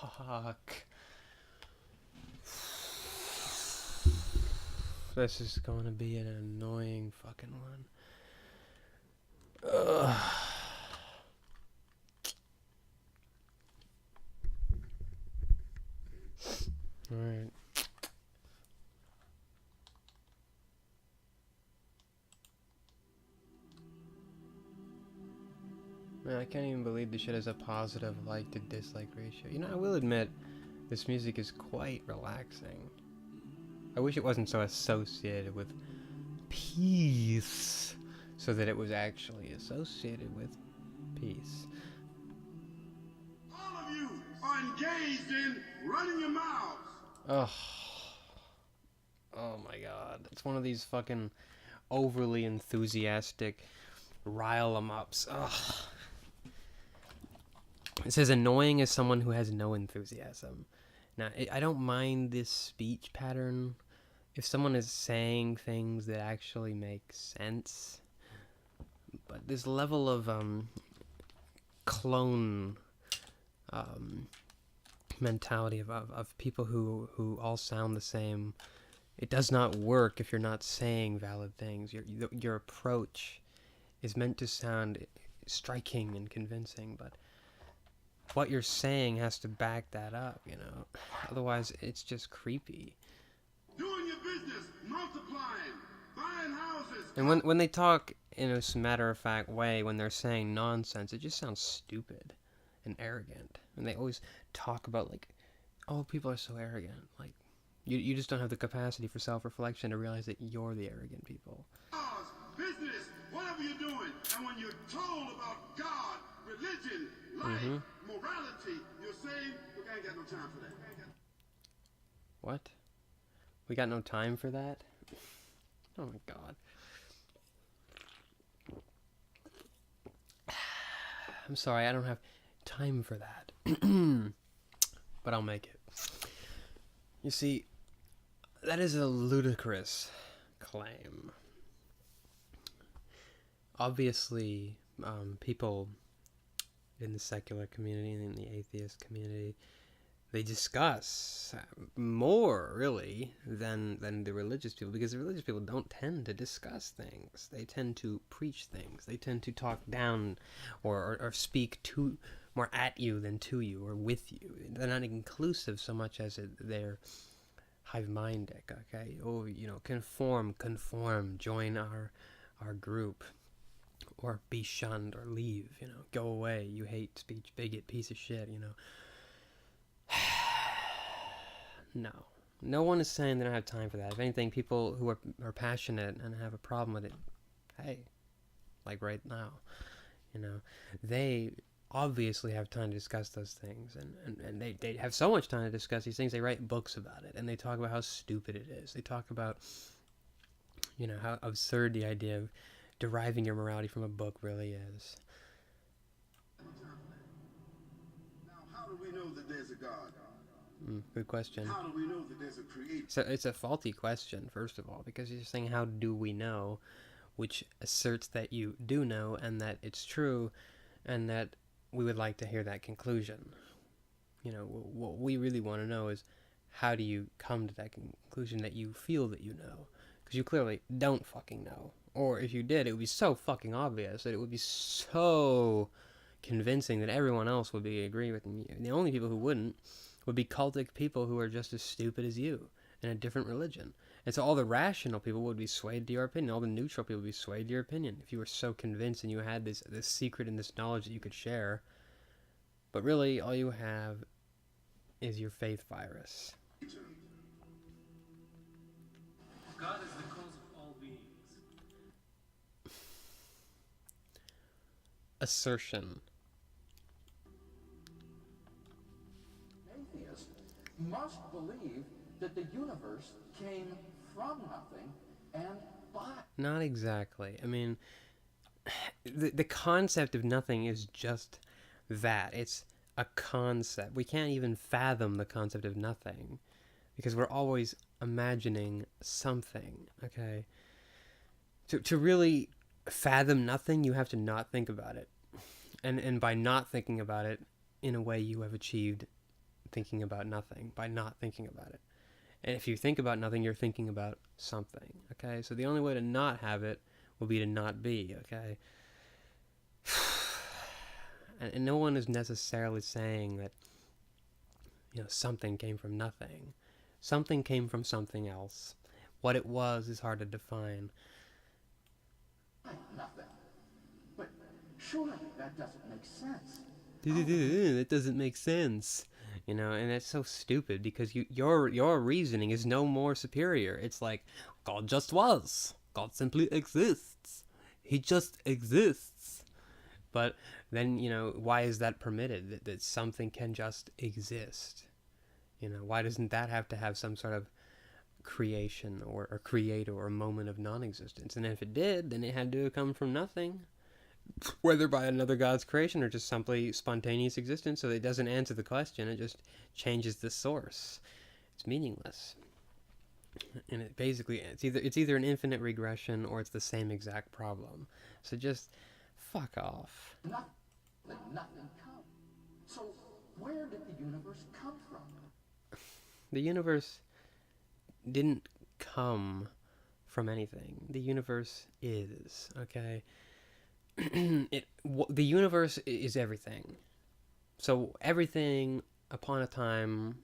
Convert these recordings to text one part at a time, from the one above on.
Fuck. This is going to be an annoying fucking one. Ugh. Alright. Man, I can't even believe this shit has a positive like to dislike ratio. You know, I will admit, this music is quite relaxing. I wish it wasn't so associated with peace, so that it was actually associated with peace. All of you are engaged in running your mouths. Ugh. Oh my god. It's one of these fucking overly enthusiastic rile 'em ups. Ugh. It says annoying as someone who has no enthusiasm. Now, I don't mind this speech pattern if someone is saying things that actually make sense. But this level of clone mentality of people who all sound the same, it does not work if you're not saying valid things. Your approach is meant to sound striking and convincing, but what you're saying has to back that up, you know. Otherwise, it's just creepy. Doing your business, multiplying, buying houses. And when they talk in a matter-of-fact way, when they're saying nonsense, it just sounds stupid and arrogant. And they always talk about, like, oh, people are so arrogant. Like, you just don't have the capacity for self-reflection to realize that you're the arrogant people. Business, whatever you're doing. And when you're told about God, religion, life, morality, you're saying, look, I ain't got no time for that. What? We got no time for that? Oh my god. I'm sorry, I don't have time for that. But I'll make it. You see, that is a ludicrous claim. Obviously, people in the secular community and in the atheist community, they discuss more, really, than the religious people, because the religious people don't tend to discuss things. They tend to preach things. They tend to talk down or speak to more at you than to you or with you. They're not inclusive so much as they're hive-minded, okay? Oh, you know, conform, join our group. Or be shunned or leave, you know, go away, you hate speech, bigot, piece of shit, you know. No one is saying they don't have time for that. If anything, people who are passionate and have a problem with it, hey, like right now, you know, they obviously have time to discuss those things, and they have so much time to discuss these things, they write books about it, and they talk about how stupid it is. They talk about, you know, how absurd the idea of deriving your morality from a book really is. Now, how do we know that there's a God? Good question. How do we know that there's a creator? So it's a faulty question, first of all, because you're saying, how do we know, which asserts that you do know and that it's true and that we would like to hear that conclusion. You know, what we really want to know is, how do you come to that conclusion that you feel that you know? Because you clearly don't fucking know. Or if you did, it would be so fucking obvious that it would be so convincing that everyone else would agree with you. And the only people who wouldn't would be cultic people who are just as stupid as you in a different religion. And so all the rational people would be swayed to your opinion. All the neutral people would be swayed to your opinion if you were so convinced and you had this secret and this knowledge that you could share. But really, all you have is your faith virus. God is the cause of all beings. Assertion. Atheist must believe that the universe came from nothing and by. Not exactly. I mean, the concept of nothing is just that. It's a concept. We can't even fathom the concept of nothing because we're always imagining something, okay? To really fathom nothing, you have to not think about it. And by not thinking about it, in a way, you have achieved thinking about nothing, by not thinking about it. And if you think about nothing, you're thinking about something, okay? So the only way to not have it will be to not be, okay? And no one is necessarily saying that, something came from nothing. Something came from something else. What it was is hard to define. Nothing. But surely that doesn't make sense. That doesn't make sense. And that's so stupid because your reasoning is no more superior. It's like, God just was. God simply exists. He just exists. But then, why is that permitted? That something can just exist? Why doesn't that have to have some sort of creation or creator or moment of non-existence? And if it did, then it had to come from nothing. Whether by another god's creation or just simply spontaneous existence. So it doesn't answer the question, it just changes the source. It's meaningless. And it basically, it's either an infinite regression or it's the same exact problem. So just fuck off. Nothing come. So where did the universe come from? The universe didn't come from anything. The universe is, okay? The universe is everything. So everything upon a time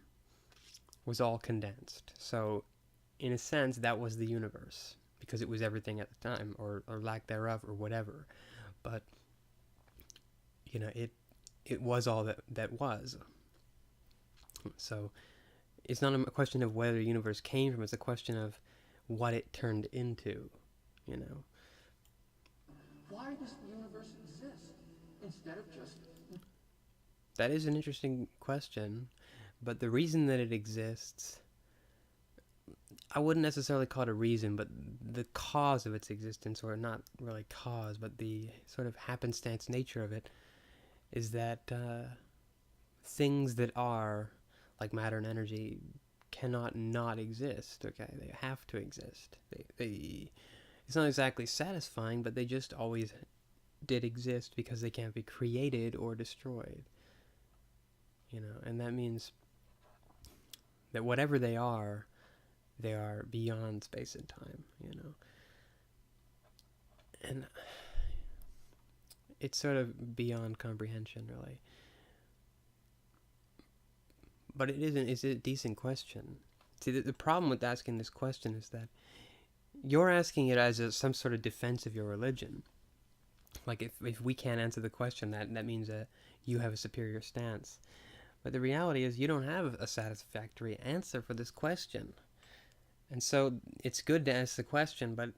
was all condensed. So in a sense, that was the universe because it was everything at the time, or lack thereof, or whatever. But it was all that was. So it's not a question of where the universe came from. It's a question of what it turned into. Why does the universe exist instead of just... That is an interesting question, but the reason that it exists, I wouldn't necessarily call it a reason, but the cause of its existence, or not really cause, but the sort of happenstance nature of it, is that things that are, like matter and energy, cannot not exist, okay? They have to exist. It's not exactly satisfying, but they just always did exist because they can't be created or destroyed. And that means that whatever they are beyond space and time, And it's sort of beyond comprehension, really. But it's a decent question. See, the problem with asking this question is that you're asking it as some sort of defense of your religion. Like, if we can't answer the question, that means that you have a superior stance. But the reality is you don't have a satisfactory answer for this question. And so it's good to ask the question, but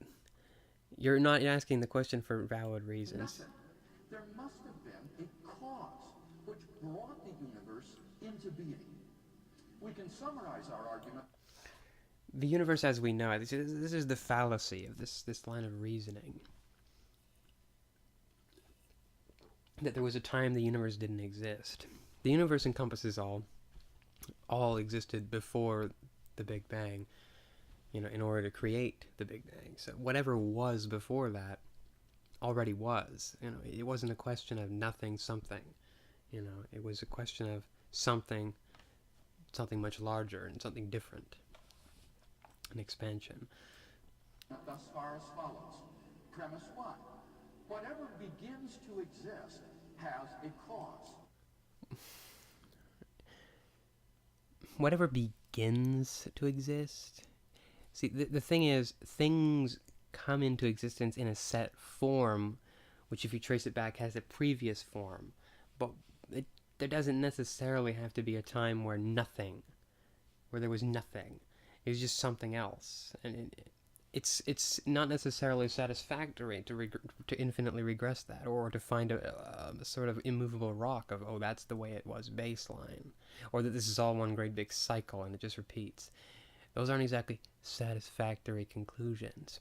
you're not asking the question for valid reasons. Nothing. There must have been a cause which brought the universe into being. We can summarize our argument. The universe as we know it, this is the fallacy of this line of reasoning. That there was a time the universe didn't exist. The universe encompasses all existed before the Big Bang, in order to create the Big Bang. So whatever was before that already was. It wasn't a question of nothing, something. It was a question of something much larger and something different. An expansion. Thus far as follows. Premise 1. Whatever begins to exist has a cause. Whatever begins to exist? See, the thing is, things come into existence in a set form, which if you trace it back has a previous form. But there doesn't necessarily have to be a time where there was nothing. It was just something else. And it's not necessarily satisfactory to infinitely regress that, or to find a sort of immovable rock of, that's the way it was, baseline, or that this is all one great big cycle and it just repeats. Those aren't exactly satisfactory conclusions,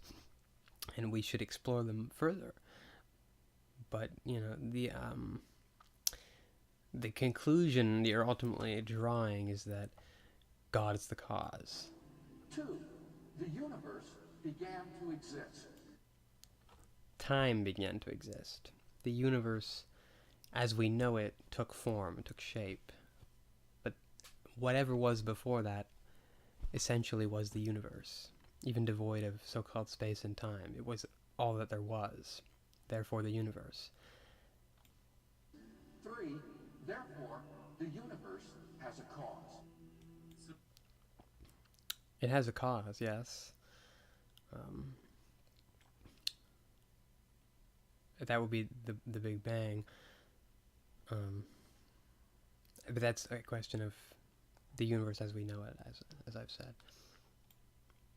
and we should explore them further. But the conclusion you're ultimately drawing is that God is the cause. 2. The universe began to exist. Time began to exist. The universe, as we know it, took form, took shape. But whatever was before that essentially was the universe, even devoid of so-called space and time. It was all that there was, therefore the universe. 3, therefore, the universe has a cause. It has a cause, yes. That would be the Big Bang. But that's a question of the universe as we know it, as I've said.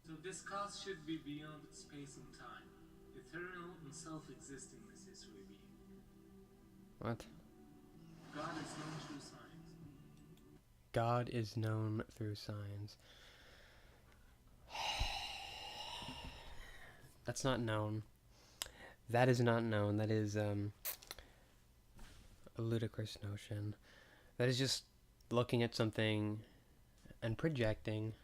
So this cause should be beyond space and time. Eternal and self-existing necessary being. What? God is known through signs. God is known through signs. That's not known. That is not known. That is a ludicrous notion. That is just looking at something and projecting.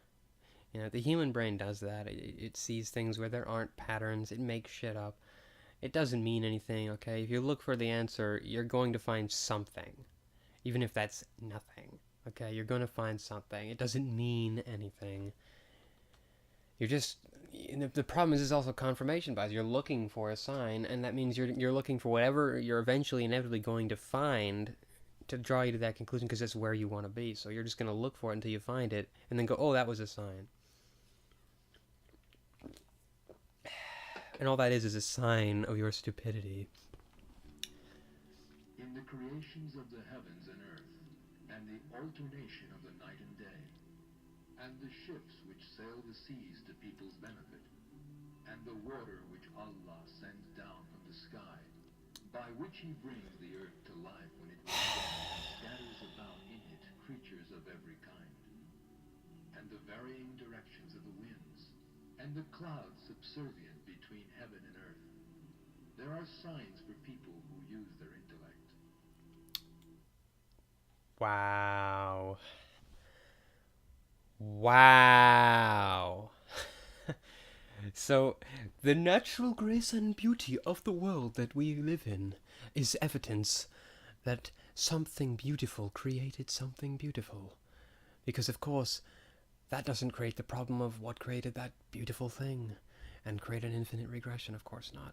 You know, the human brain does that. It sees things where there aren't patterns. It makes shit up. It doesn't mean anything, okay? If you look for the answer, you're going to find something. Even if that's nothing, okay? You're going to find something. It doesn't mean anything. You're just... The problem is also confirmation bias. You're looking for a sign, and that means you're looking for whatever you're eventually inevitably going to find to draw you to that conclusion, because that's where you want to be. So you're just going to look for it until you find it, and then go, oh, that was a sign. And all that is a sign of your stupidity. In the creations of the heavens and earth, and the alternation of the night and day, and the ships which sail the seas to people's benefit, and the water which Allah sends down from the sky, by which he brings the earth to life when it was dead, and scatters about in it creatures of every kind, and the varying directions of the winds, and the clouds subservient between heaven and earth. There are signs for people who use their intellect. Wow. Wow. So, the natural grace and beauty of the world that we live in is evidence that something beautiful created something beautiful. Because, of course, that doesn't create the problem of what created that beautiful thing. And create an infinite regression, of course not.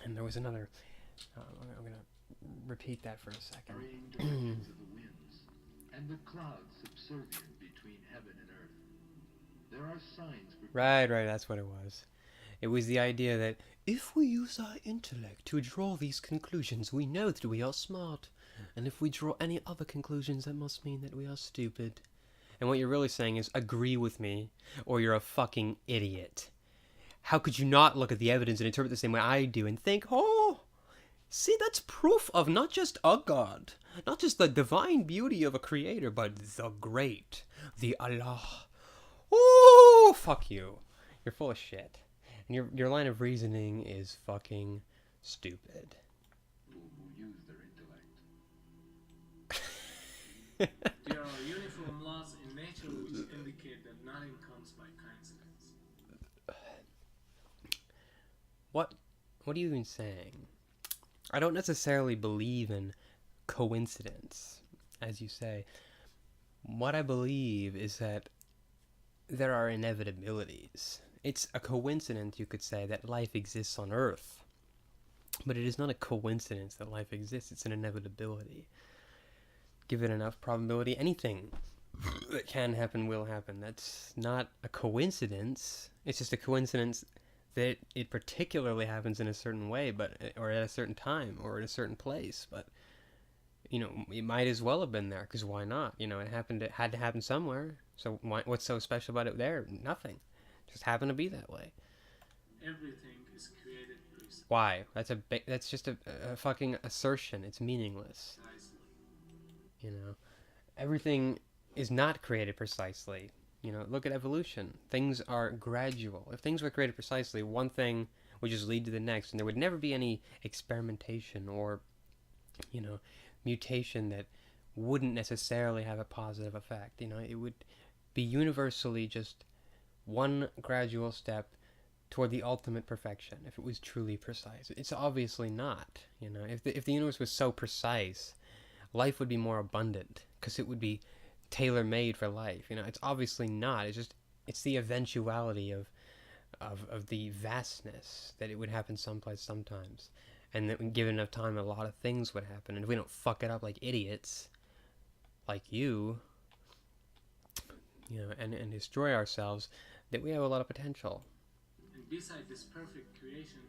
And there was another... I'm going to repeat that for a second. Varying directions of the winds, and the clouds subservient between heaven and earth. There are signs for... Right, that's what it was. It was the idea that if we use our intellect to draw these conclusions, we know that we are smart. And if we draw any other conclusions, that must mean that we are stupid. And what you're really saying is, agree with me, or you're a fucking idiot. How could you not look at the evidence and interpret the same way I do and think, oh, see, that's proof of not just a God, not just the divine beauty of a creator, but the great, the Allah. Oh, fuck you. You're full of shit. And your line of reasoning is fucking stupid. People who use their intellect. There are uniform laws in nature which indicate that nothing comes by coincidence. What are you even saying? I don't necessarily believe in coincidence, as you say. What I believe is that there are inevitabilities. It's a coincidence, you could say, that life exists on Earth. But it is not a coincidence that life exists. It's an inevitability. Give it enough probability, anything that can happen will happen. That's not a coincidence. It's just a coincidence that it particularly happens in a certain way, or at a certain time, or in a certain place. But it might as well have been there, because why not? It had to happen somewhere. So what's so special about it there? Nothing. It just happened to be that way. Everything is created precisely. Why? That's just a fucking assertion. It's meaningless. Everything is not created precisely. Look at evolution. Things are gradual. If things were created precisely, one thing would just lead to the next, and there would never be any experimentation or, mutation that wouldn't necessarily have a positive effect. It would be universally just one gradual step toward the ultimate perfection if it was truly precise. It's obviously not. If the universe was so precise, life would be more abundant, because it would be tailor-made for life. You know, it's obviously not. It's the eventuality of the vastness that it would happen someplace sometimes, and that when given enough time, a lot of things would happen. And if we don't fuck it up like idiots, like you know, and destroy ourselves, that we have a lot of potential. And beside this perfect creation,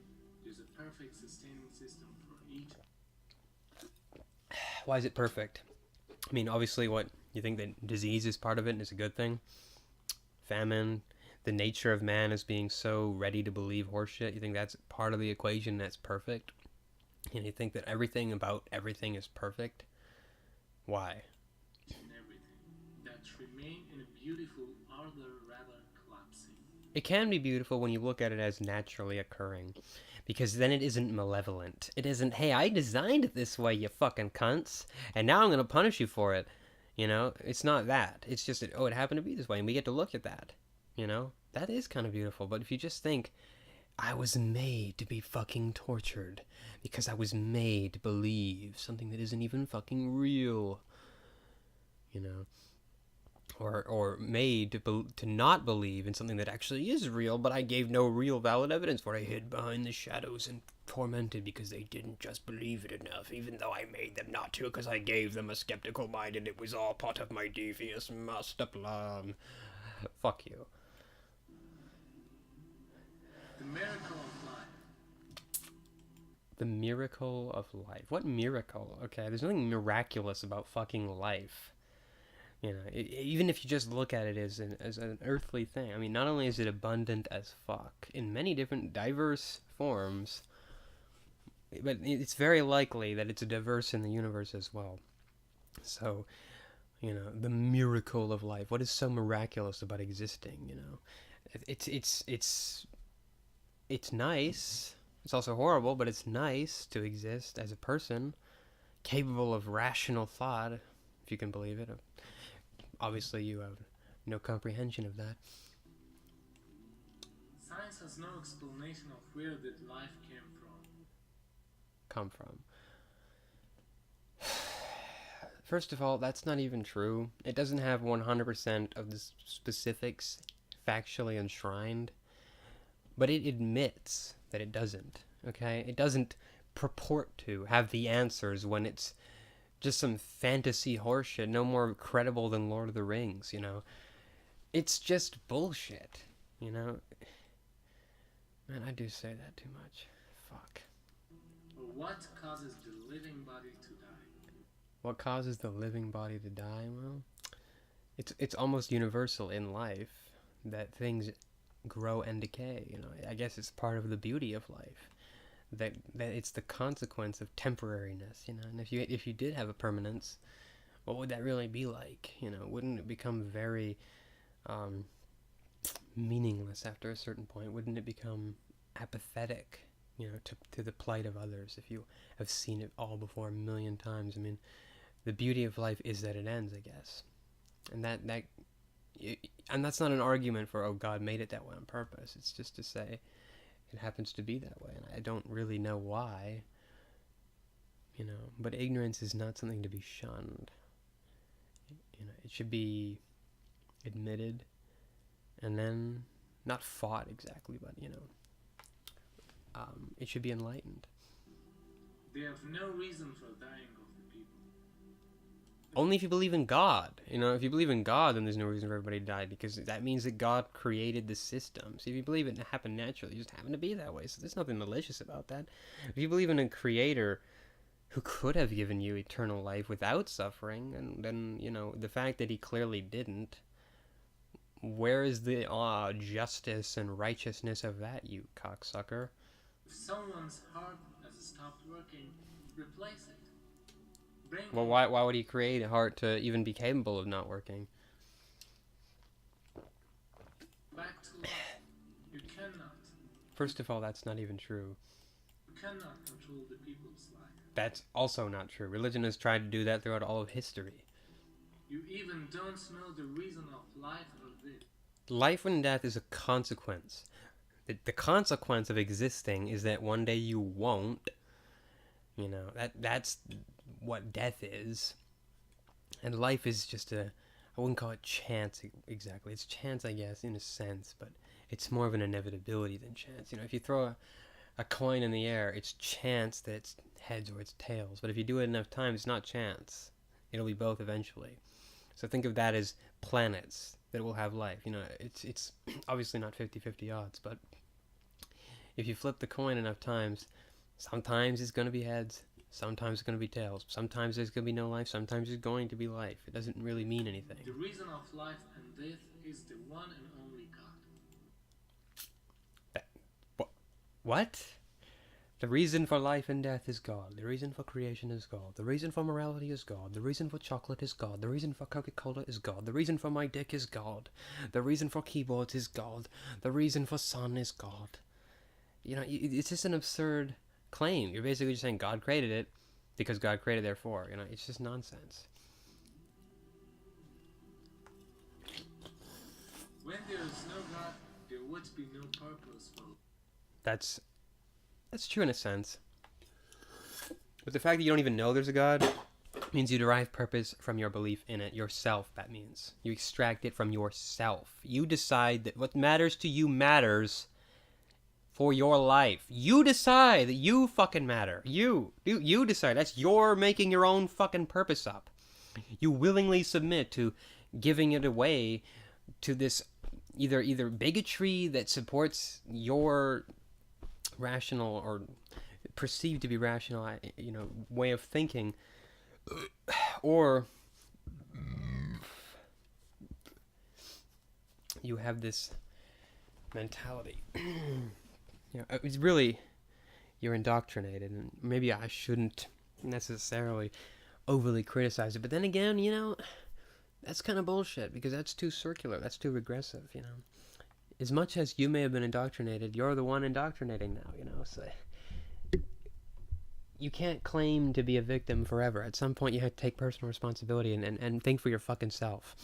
there's a perfect sustaining system for each. Why is it perfect? I mean, obviously, what you think that disease is part of it and is a good thing? Famine, the nature of man as being so ready to believe horseshit. You think that's part of the equation that's perfect? And you think that everything about everything is perfect? Why? And everything that remain in a beautiful order rather collapsing. It can be beautiful when you look at it as naturally occurring, because then it isn't malevolent. It isn't, hey, I designed it this way, you fucking cunts, and now I'm going to punish you for it. You know, it's not that. It's just, oh, it happened to be this way, and we get to look at that. You know, that is kind of beautiful. But if you just think, I was made to be fucking tortured because I was made to believe something that isn't even fucking real, you know, or made to not believe in something that actually is real, but I gave no real valid evidence for. I hid behind the shadows and tormented because they didn't just believe it enough, even though I made them not to, because I gave them a skeptical mind and it was all part of my devious master plan. Fuck you. The miracle of life. The miracle of life. What miracle? Okay, there's nothing miraculous about fucking life. You know, even if you just look at it as an earthly thing. I mean, not only is it abundant as fuck in many different diverse forms, but it's very likely that it's diverse in the universe as well. So, you know, the miracle of life. What is so miraculous about existing? You know, it's nice. It's also horrible, but it's nice to exist as a person, capable of rational thought, if you can believe it. Obviously, you have no comprehension of that. Science has no explanation of where that life came from. First of all, that's not even true. It doesn't have 100% of the specifics factually enshrined, but it admits that it doesn't, okay? It doesn't purport to have the answers when it's just some fantasy horseshit, no more credible than Lord of the Rings, you know? It's just bullshit, you know? Man, I do say that too much. Fuck. What causes the living body to die? What causes the living body to die? Well, it's almost universal in life that things grow and decay, you know? I guess it's part of the beauty of life. That it's the consequence of temporariness, you know. And if you did have a permanence, what would that really be like? You know, wouldn't it become very meaningless after a certain point? Wouldn't it become apathetic, you know, to the plight of others if you have seen it all before a million times? I mean, the beauty of life is that it ends, I guess, and and that's not an argument for, oh, God made it that way on purpose. It's just to say, it happens to be that way, and I don't really know why, you know, but ignorance is not something to be shunned. You know, it should be admitted, and then not fought exactly, but, you know, it should be enlightened. They have no reason for dying of the people. Only if you believe in God. You know, if you believe in God, then there's no reason for everybody to die, because that means that God created the system. So if you believe it happened naturally, it just happened to be that way. So there's nothing malicious about that. If you believe in a creator who could have given you eternal life without suffering, and then, you know, the fact that he clearly didn't, where is the justice and righteousness of that, you cocksucker? If someone's heart has stopped working, replace it. Well, why would he create a heart to even be capable of not working? Back to life. You cannot. First of all, that's not even true. You cannot control the people's life. That's also not true. Religion has tried to do that throughout all of history. You even don't know the reason of life or death. Life and death is a consequence. The consequence of existing is that one day you won't. You know, that's what death is. And life is just a I wouldn't call it chance exactly. It's chance, I guess, in a sense, but it's more of an inevitability than chance. You know, if you throw a coin in the air, it's chance that it's heads or it's tails. But if you do it enough times, it's not chance. It'll be both eventually. So think of that as planets that will have life. You know, it's obviously not 50-50 odds, but if you flip the coin enough times, sometimes it's going to be heads, sometimes it's going to be tails, sometimes there's going to be no life, sometimes there's going to be life. It doesn't really mean anything. The reason of life and death is the one and only God. What? The reason for life and death is God. The reason for creation is God. The reason for morality is God. The reason for chocolate is God. The reason for Coca-Cola is God. The reason for my dick is God. The reason for keyboards is God. The reason for sun is God. You know, it's just an absurd claim. You're basically just saying God created it because God created therefore. You know, it's just nonsense. When there is no God, there would be no purpose for That's true in a sense. But the fact that you don't even know there's a God means you derive purpose from your belief in it yourself. That means you extract it from yourself. You decide that what matters to you matters for your life. You decide that you fucking matter. You decide. That's your making your own fucking purpose up. You willingly submit to giving it away to this either bigotry that supports your rational or perceived to be rational, you know, way of thinking, or you have this mentality. You know, it's really, you're indoctrinated, and maybe I shouldn't necessarily overly criticize it, but then again, you know, that's kind of bullshit, because that's too circular, that's too regressive, you know. As much as you may have been indoctrinated, you're the one indoctrinating now, you know, so you can't claim to be a victim forever. At some point you have to take personal responsibility and think for your fucking self.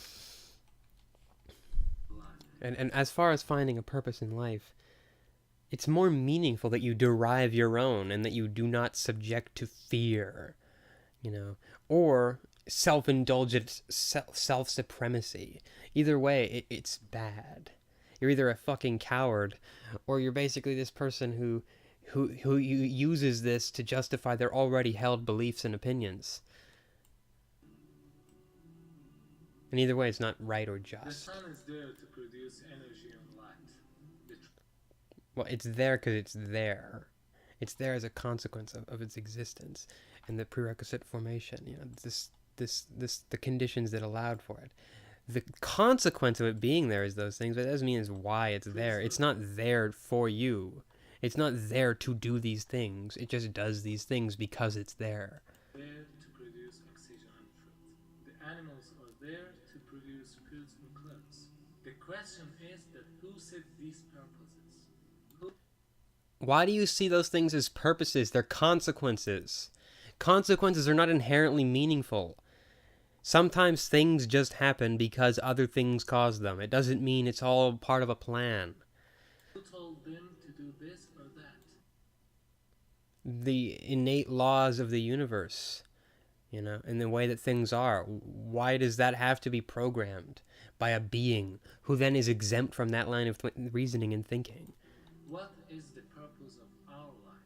And as far as finding a purpose in life, it's more meaningful that you derive your own and that you do not subject to fear, you know, or self-indulgent self-supremacy. Either way, it's bad. You're either a fucking coward, or you're basically this person who uses this to justify their already held beliefs and opinions. And either way, it's not right or just. The sun is there to produce energy and light. Well, it's there because it's there. It's there as a consequence of its existence and the prerequisite formation. You know, the conditions that allowed for it. The consequence of it being there is those things, but that doesn't mean it's why it's there. It's not there for you. It's not there to do these things. It just does these things because it's there. There to produce oxygen and fruit. The animals are there to produce foods and clothes. The question is that who set these purposes? Why do you see those things as purposes? They're consequences. Consequences are not inherently meaningful. Sometimes things just happen because other things cause them. It doesn't mean it's all part of a plan. Who told them to do this or that? The innate laws of the universe, you know, and the way that things are. Why does that have to be programmed by a being who then is exempt from that line of reasoning and thinking? What is the purpose of our life?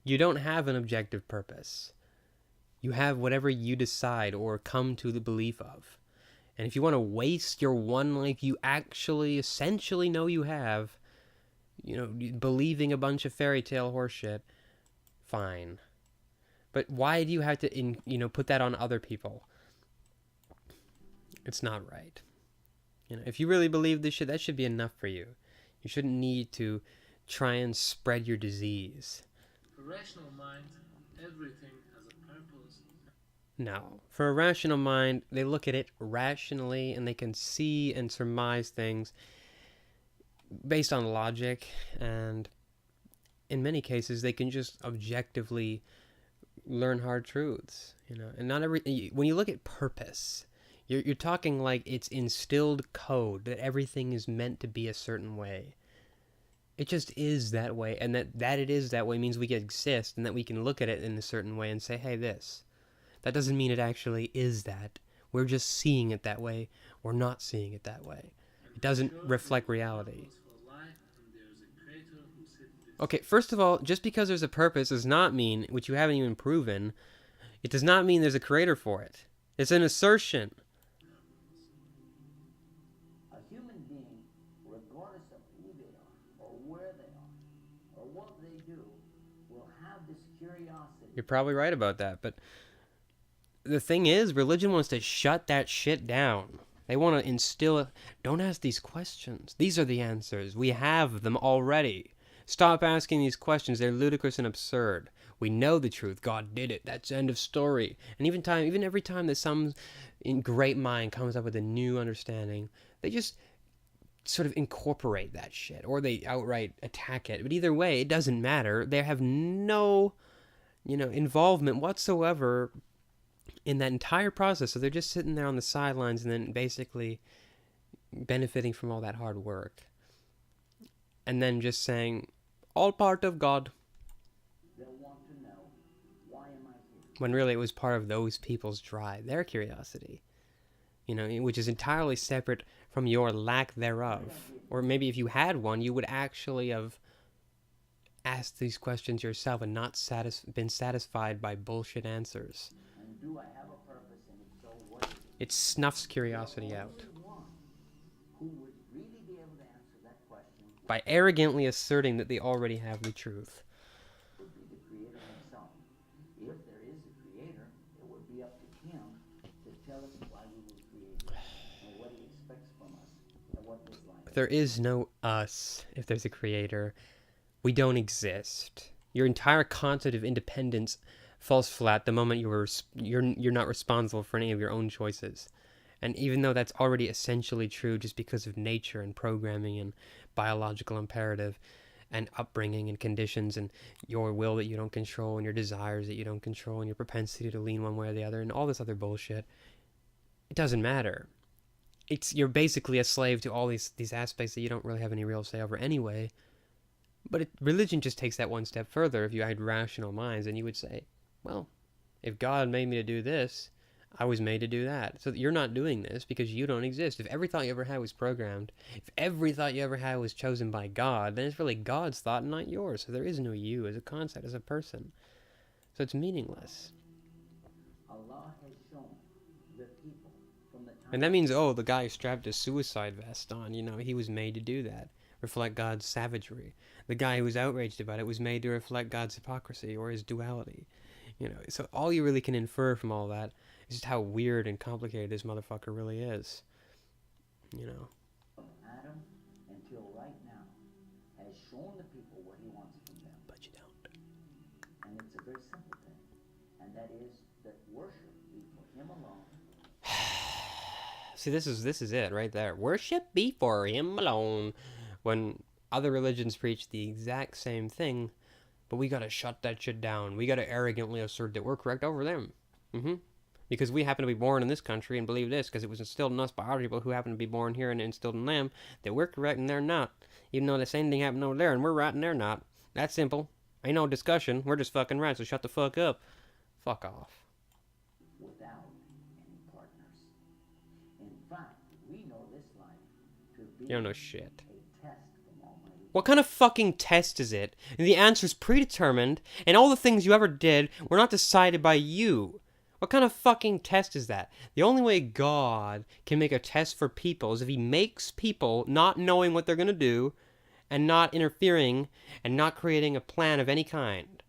You don't have an objective purpose. You have whatever you decide or come to the belief of. And if you want to waste your one life you actually essentially know you have, you know, believing a bunch of fairy tale horseshit, fine. But why do you have to, put that on other people? It's not right. You know, if you really believe this shit, that should be enough for you. You shouldn't need to try and spread your disease. For rational mind, everything has a purpose. No. For a rational mind, they look at it rationally and they can see and surmise things based on logic, and in many cases they can just objectively learn hard truths, you know. And not every, when you look at purpose, you're talking like it's instilled code that everything is meant to be a certain way. It just is that way, and that it is that way means we can exist and that we can look at it in a certain way and say, hey, this. That doesn't mean it actually is that We're just seeing it that way. We're not seeing it that way. It doesn't reflect reality. Okay, first of all, just because there's a purpose does not mean, which you haven't even proven, it does not mean there's a creator for it. It's an assertion. A human being, regardless of who they are, or where they are, or what they do, will have this curiosity. You're probably right about that, but the thing is, religion wants to shut that shit down. They want to instill, don't ask these questions. These are the answers. We have them already. Stop asking these questions. They're ludicrous and absurd. We know the truth. God did it. That's the end of story. And even every time that some great mind comes up with a new understanding, they just sort of incorporate that shit, or they outright attack it. But either way, it doesn't matter. They have no, involvement whatsoever in that entire process. So they're just sitting there on the sidelines and then basically benefiting from all that hard work. And then just saying, all part of God. They'll want to know, why am I here? When really it was part of those people's drive, their curiosity. Which is entirely separate from your lack thereof. Or maybe if you had one, you would actually have asked these questions yourself and not been satisfied by bullshit answers. And do I have a purpose, and if so, what is it? It snuffs curiosity out. The only one who would really be able to answer that question By arrogantly asserting that they already have the truth. would be the Creator himself. If there is a Creator, it would be up to him to tell us why we were created, and what he expects from us, and what this life is. There is no us if there's a creator. We don't exist. Your entire concept of independence falls flat the moment you're not responsible for any of your own choices. And even though that's already essentially true just because of nature and programming and biological imperative and upbringing and conditions and your will that you don't control and your desires that you don't control and your propensity to lean one way or the other and all this other bullshit, it doesn't matter. You're basically a slave to all these aspects that you don't really have any real say over anyway. But religion just takes that one step further. If you had rational minds, and you would say, well, if God made me to do this, I was made to do that. So you're not doing this because you don't exist. If every thought you ever had was programmed, if every thought you ever had was chosen by God, then it's really God's thought and not yours. So there is no you as a concept, as a person. So it's meaningless. Allah has shown the people from the time And that means, the guy strapped a suicide vest on, he was made to do that. Reflect God's savagery. The guy who was outraged about it was made to reflect God's hypocrisy or his duality. So all you really can infer from all that is just how weird and complicated this motherfucker really is. from Adam until right now has shown the people what he wants from them. But you don't. And it's a very simple thing. And that is that worship be for him alone. See, this is it right there. Worship be for him alone. When other religions preach the exact same thing, but we gotta shut that shit down. We gotta arrogantly assert that we're correct over them. Because we happen to be born in this country and believe this, because it was instilled in us by our people who happen to be born here and instilled in them, that we're correct and they're not. Even though the same thing happened over there and we're right and they're not. That's simple. Ain't no discussion. We're just fucking right, so shut the fuck up. Fuck off. Without any partners. In fact, we know this life to be You don't know shit. a test from Almighty. What kind of fucking test is it? And the answer's predetermined, and all the things you ever did were not decided by you. What kind of fucking test is that? The only way God can make a test for people is if he makes people not knowing what they're going to do, and not interfering, and not creating a plan of any kind.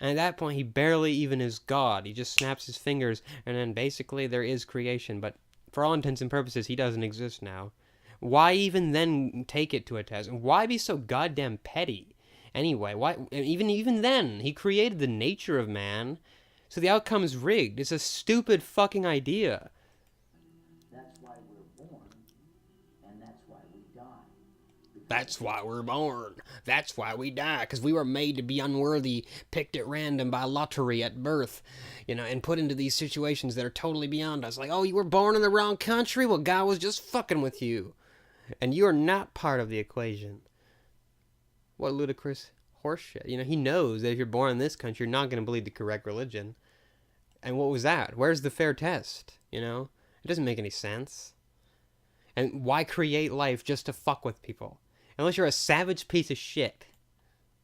And at that point, he barely even is God. He just snaps his fingers, and then basically there is creation. But for all intents and purposes, he doesn't exist now. Why even then take it to a test? Why be so goddamn petty? Anyway, why even then, he created the nature of man, so the outcome is rigged. It's a stupid fucking idea. That's why we're born, and that's why we die. That's why we're born. That's why we die. Because we were made to be unworthy, picked at random by lottery at birth, and put into these situations that are totally beyond us. Like, oh, you were born in the wrong country? Well, God was just fucking with you. And you are not part of the equation. What ludicrous horseshit. He knows that if you're born in this country, you're not going to believe the correct religion. And what was that? Where's the fair test? It doesn't make any sense. And why create life just to fuck with people? Unless you're a savage piece of shit.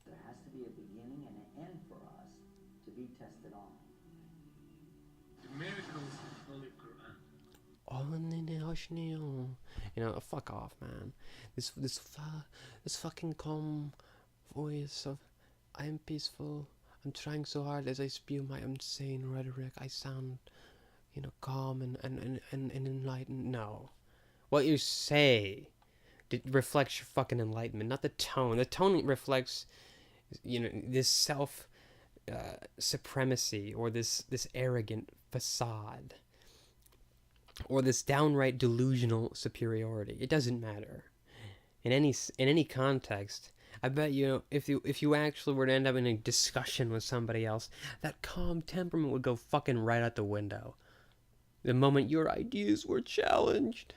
There has to be a beginning and an end for us to be tested on. The miracles of the Holy Quran. You know, fuck off, man. This fucking calm voice of I'm peaceful. I'm trying so hard as I spew my insane rhetoric. I sound, you know, calm and enlightened. No. What you say reflects your fucking enlightenment, not the tone. The tone reflects, you know, this self supremacy or this arrogant facade or this downright delusional superiority. It doesn't matter. In any context, I bet you if you actually were to end up in a discussion with somebody else, that calm temperament would go fucking right out the window. The moment your ideas were challenged.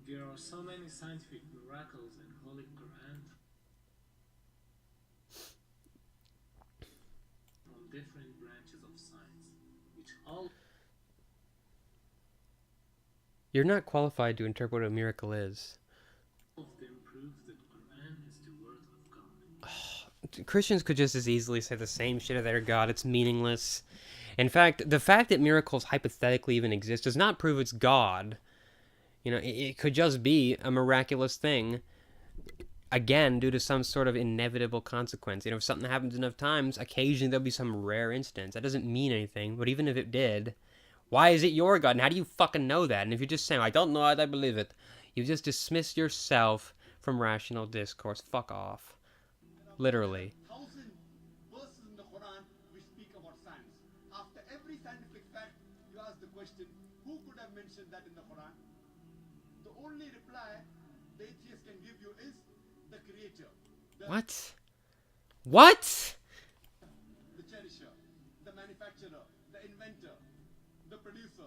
There are so many scientific miracles in Holy Quran from different branches of science, which all You're not qualified to interpret what a miracle is. of them prove that Quran is the word of God. Christians could just as easily say the same shit of their God. It's meaningless. In fact, the fact that miracles hypothetically even exist does not prove it's God. You know, it could just be a miraculous thing, again, due to some sort of inevitable consequence. You know, if something happens enough times, occasionally there'll be some rare instance. That doesn't mean anything, but even if it did, why is it your God? And how do you fucking know that? And if you're just saying, I don't know it, I believe it, you just dismiss yourself from rational discourse. Fuck off. Literally. 1,000 verses in the Quran which speak about science. After every scientific fact, you ask the question, who could have mentioned that in the Quran? The only reply the atheist can give you is the creator, What? What? the cherisher, the manufacturer, the inventor, the producer,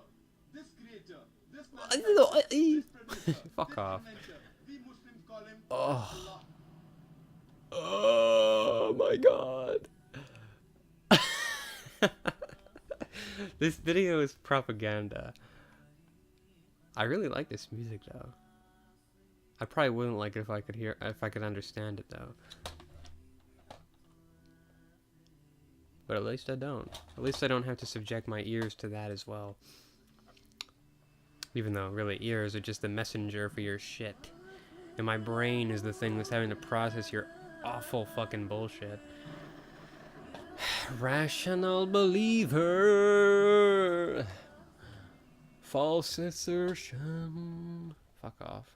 this creator, this manufacturer, this producer, Fuck this off. inventor. We Muslims call him Oh. Allah. Oh my god. This video is propaganda. I really like this music though. I probably wouldn't like it if I could understand it though. But at least I don't. At least I don't have to subject my ears to that as well. Even though really ears are just the messenger for your shit. And my brain is the thing that's having to process your awful fucking bullshit. Rational believer. False assertion. Fuck off.